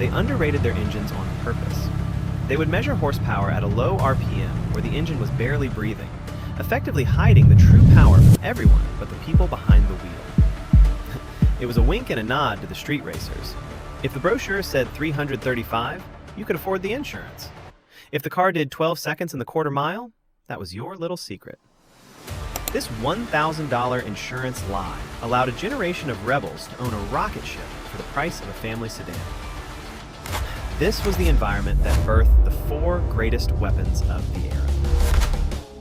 they underrated their engines on purpose. They would measure horsepower at a low RPM where the engine was barely breathing, effectively hiding the true power from everyone but the people behind the wheel. It was a wink and a nod to the street racers. If the brochure said 335, you could afford the insurance. If the car did 12 seconds in the quarter mile, that was your little secret. This $1,000 insurance lie allowed a generation of rebels to own a rocket ship for the price of a family sedan. This was the environment that birthed the four greatest weapons of the era.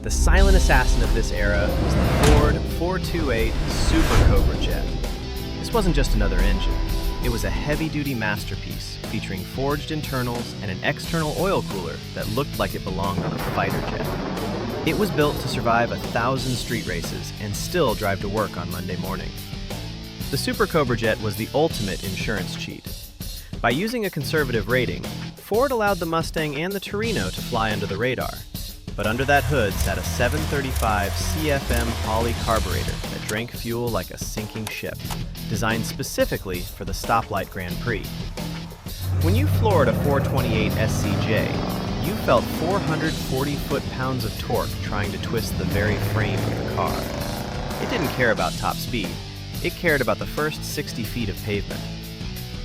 The silent assassin of this era was the Ford 428 Super Cobra Jet. This wasn't just another engine. It was a heavy-duty masterpiece featuring forged internals and an external oil cooler that looked like it belonged on a fighter jet. It was built to survive 1,000 street races and still drive to work on Monday morning. The Super Cobra Jet was the ultimate insurance cheat. By using a conservative rating, Ford allowed the Mustang and the Torino to fly under the radar. But under that hood sat a 735 CFM Holley carburetor that drank fuel like a sinking ship, designed specifically for the stoplight Grand Prix. When you floored a 428 SCJ, you felt 440 foot-pounds of torque trying to twist the very frame of the car. It didn't care about top speed. It cared about the first 60 feet of pavement.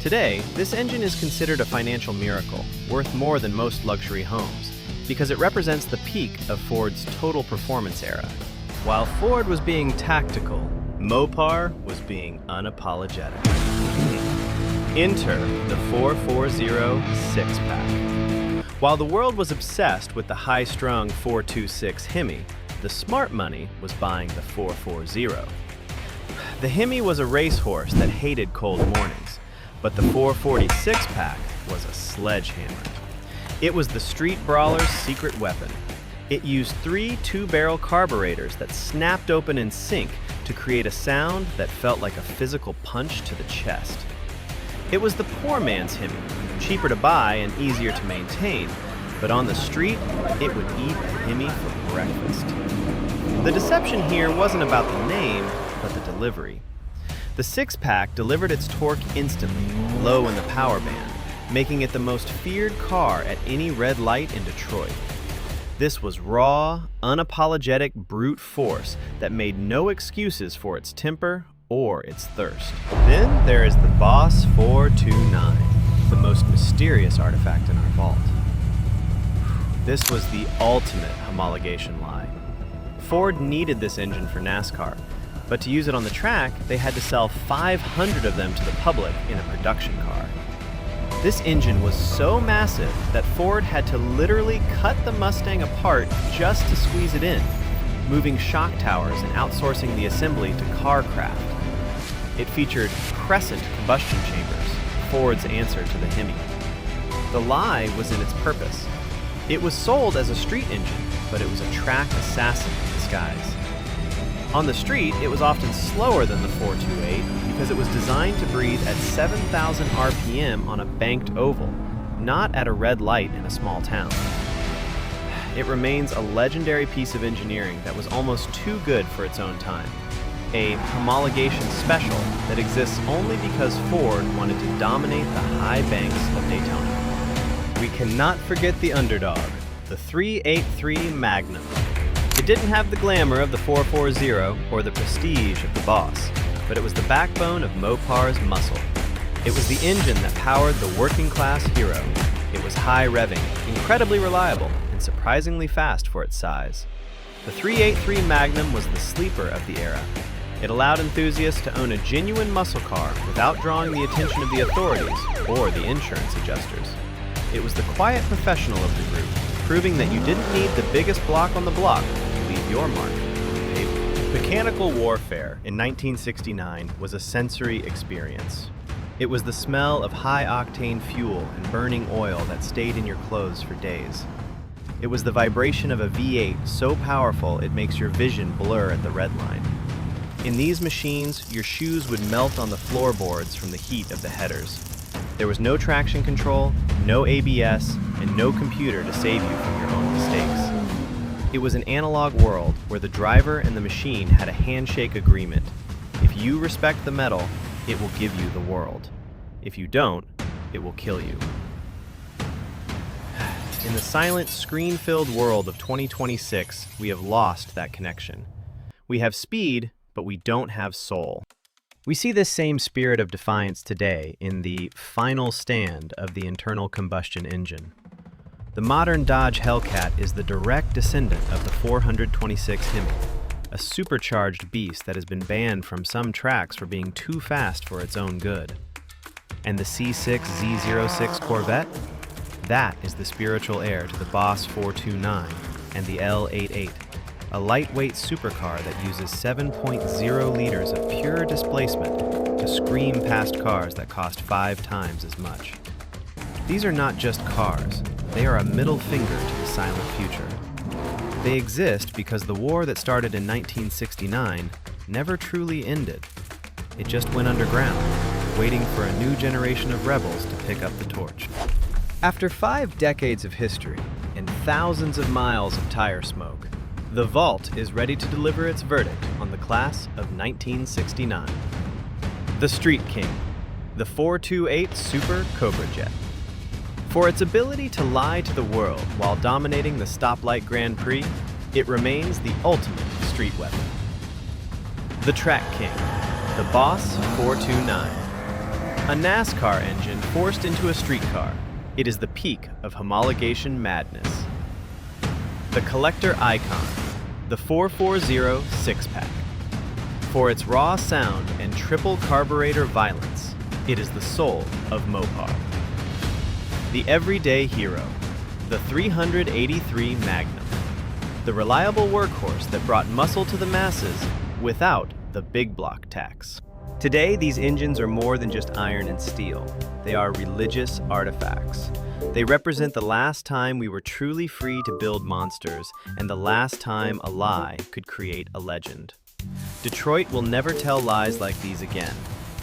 Today, this engine is considered a financial miracle, worth more than most luxury homes, because it represents the peak of Ford's total performance era. While Ford was being tactical, Mopar was being unapologetic. Enter the 440 six-pack. While the world was obsessed with the high-strung 426 Hemi, the smart money was buying the 440. The Hemi was a racehorse that hated cold mornings, but the 440 six-pack was a sledgehammer. It was the street brawler's secret weapon. It used three two-barrel carburetors that snapped open in sync to create a sound that felt like a physical punch to the chest. It was the poor man's Hemi, cheaper to buy and easier to maintain, but on the street, it would eat a Hemi for breakfast. The deception here wasn't about the name, but the delivery. The six-pack delivered its torque instantly, low in the power band, making it the most feared car at any red light in Detroit. This was raw, unapologetic brute force that made no excuses for its temper or its thirst. Then there is the Boss 429, the most mysterious artifact in our vault. This was the ultimate homologation lie. Ford needed this engine for NASCAR, but to use it on the track, they had to sell 500 of them to the public in a production car. This engine was so massive that Ford had to literally cut the Mustang apart just to squeeze it in, moving shock towers and outsourcing the assembly to Carcraft. It featured crescent combustion chambers, Ford's answer to the Hemi. The lie was in its purpose. It was sold as a street engine, but it was a track assassin in disguise. On the street, it was often slower than the 428 because it was designed to breathe at 7,000 RPM on a banked oval, not at a red light in a small town. It remains a legendary piece of engineering that was almost too good for its own time. A homologation special that exists only because Ford wanted to dominate the high banks of Daytona. We cannot forget the underdog, the 383 Magnum. It didn't have the glamour of the 440 or the prestige of the Boss, but it was the backbone of Mopar's muscle. It was the engine that powered the working-class hero. It was high-revving, incredibly reliable, and surprisingly fast for its size. The 383 Magnum was the sleeper of the era. It allowed enthusiasts to own a genuine muscle car without drawing the attention of the authorities or the insurance adjusters. It was the quiet professional of the group, proving that you didn't need the biggest block on the block to leave your mark on the pavement. Mechanical warfare in 1969 was a sensory experience. It was the smell of high-octane fuel and burning oil that stayed in your clothes for days. It was the vibration of a V8 so powerful it makes your vision blur at the red line. In these machines, your shoes would melt on the floorboards from the heat of the headers. There was no traction control, no ABS, and no computer to save you from your own mistakes. It was an analog world where the driver and the machine had a handshake agreement. If you respect the metal, it will give you the world. If you don't, it will kill you. In the silent, screen-filled world of 2026, we have lost that connection. We have speed, but we don't have soul. We see this same spirit of defiance today in the final stand of the internal combustion engine. The modern Dodge Hellcat is the direct descendant of the 426 Hemi, a supercharged beast that has been banned from some tracks for being too fast for its own good. And the C6 Z06 Corvette? That is the spiritual heir to the Boss 429 and the L88, a lightweight supercar that uses 7.0 liters of pure displacement to scream past cars that cost 5 times as much. These are not just cars, they are a middle finger to the silent future. They exist because the war that started in 1969 never truly ended. It just went underground, waiting for a new generation of rebels to pick up the torch. After 5 decades of history and thousands of miles of tire smoke, the Vault is ready to deliver its verdict on the class of 1969. The Street King, the 428 Super Cobra Jet. For its ability to lie to the world while dominating the Stoplight Grand Prix, it remains the ultimate street weapon. The Track King, the Boss 429. A NASCAR engine forced into a streetcar, it is the peak of homologation madness. The Collector Icon, the 440 six-pack. For its raw sound and triple carburetor violence, it is the soul of Mopar. The Everyday Hero, the 383 Magnum. The reliable workhorse that brought muscle to the masses without the big block tax. Today, these engines are more than just iron and steel. They are religious artifacts. They represent the last time we were truly free to build monsters and the last time a lie could create a legend. Detroit will never tell lies like these again,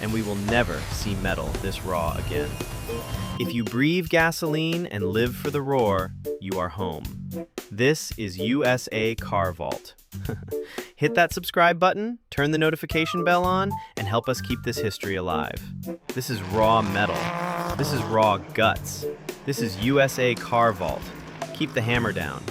and we will never see metal this raw again. If you breathe gasoline and live for the roar, you are home. This is USA Car Vault. Hit that subscribe button, turn the notification bell on, and help us keep this history alive. This is raw metal. This is raw guts. This is USA Car Vault. Keep the hammer down.